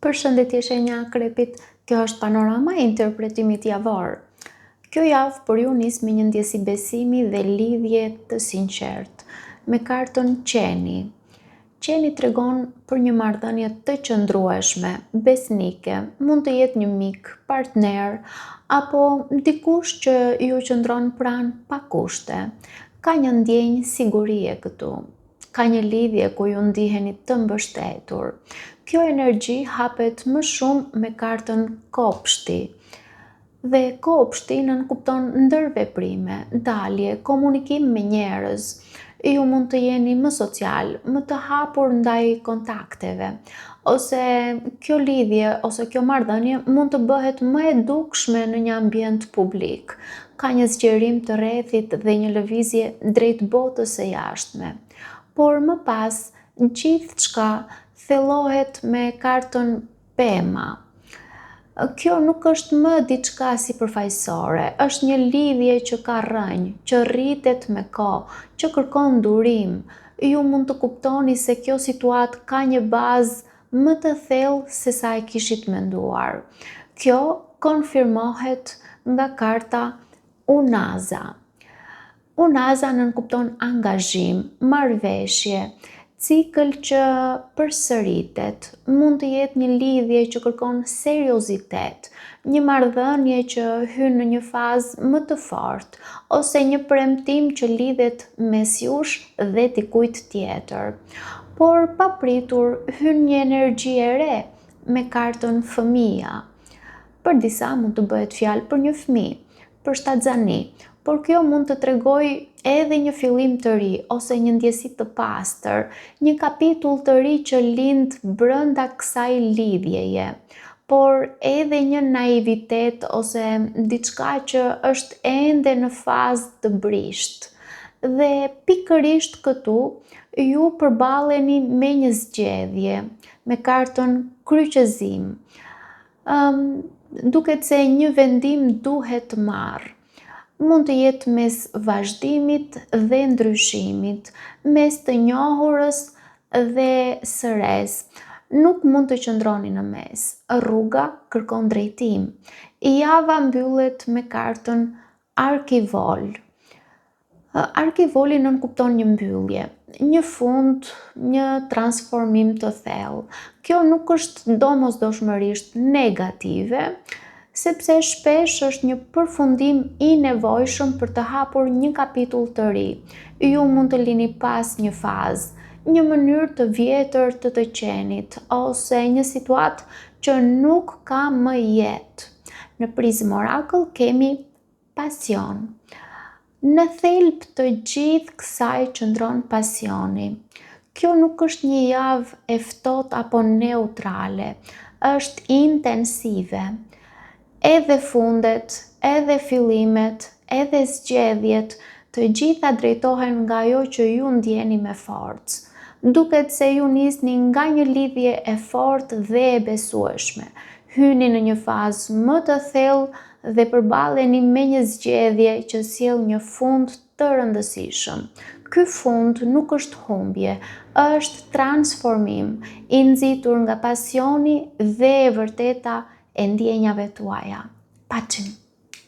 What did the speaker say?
Përshëndetje shenja Akrepit, kjo është panorama e interpretimit javor. Kjo javë për ju nis me një ndjesi besimi dhe lidhje të sinqertë, me kartën qeni. Qeni tregon për një marrëdhënie të qëndrueshme, besnike, mund të jetë një mik, partner, apo dikush që ju qëndron pranë pa kushte. Ka një ndjenjë sigurie këtu. Ka një lidhje ku ju ndiheni të mbështetur. Kjo energji hapet më shumë me kartën kopshti. Dhe kopshti nënkupton ndërveprime, dalje, komunikim me njerëz. Ju mund të jeni më social, më të hapur ndaj kontakteve, ose kjo lidhje ose kjo marrëdhënie mund të bëhet më e dukshme në një ambient publik. Ka një zgjerim të rrethit dhe një lëvizje drejt botës së jashtme. Por më pas, gjithçka thellohet me kartën pema. Kjo nuk është më diçka sipërfaqësore, është një lidhje që ka rrënjë, që rritet me kohë, që kërkon durim. Ju mund të kuptoni se kjo situatë ka një bazë më të thellë se sa e kishit menduar. Kjo konfirmohet nga karta Unaza. Unaza nënkupton angazhim, marrëveshje, cikël që përsëritet, mund të jetë një lidhje që kërkon seriozitet, një marrëdhënie që hyn në një fazë më të fortë, ose një premtim që lidhet mes jush dhe dikujt tjetër. Por papritur hyn një energji e re me kartën fëmia. Për disa mund të bëhet fjalë për një fëmijë, për shtatzani, por kjo mund të tregojë edhe një fillim të ri ose një ndjesi të pastër, një kapitull të ri që lind brenda kësaj lidhjeje, por edhe një naivitet ose diçka që është ende në fazë të brisht. Dhe pikërisht këtu ju përballeni me një zgjedhje, me kartën kryqëzim. Duket se një vendim duhet marrë. Mund të jetë mes vazhdimit dhe ndryshimit, mes të njohurës dhe sëres. Nuk mund të qëndroni në mes. Rruga kërkon drejtim. Java mbyllet me kartën Arkivol. Arkivoli nënkupton një mbyllje, një fund, një transformim të thellë. Kjo nuk është domosdoshmërisht negative, sepse shpesh është një përfundim i nevojshëm për të hapur një kapitull të ri. Ju mund të lini pas një fazë, një mënyrë të vjetër të qenit, ose një situatë që nuk ka më jetë. Në prizmë Oracle kemi pasion. Në thelb të gjithë kësaj qëndron pasioni. Kjo nuk është një javë e ftohtë apo neutrale, është intensive. Edhe fundet, edhe fillimet, edhe zgjedhjet, të gjitha drejtohen nga ajo që ju ndjeni me forcë. Duket se ju nisni nga një lidhje e fortë dhe e besueshme. Hyni në një fazë më të thellë dhe përballeni me një zgjedhje që sjell një fund të rëndësishëm. Ky fund nuk është humbje, është transformim, i nxitur nga pasioni dhe e vërteta e ndjenjave tuaja. Paçim!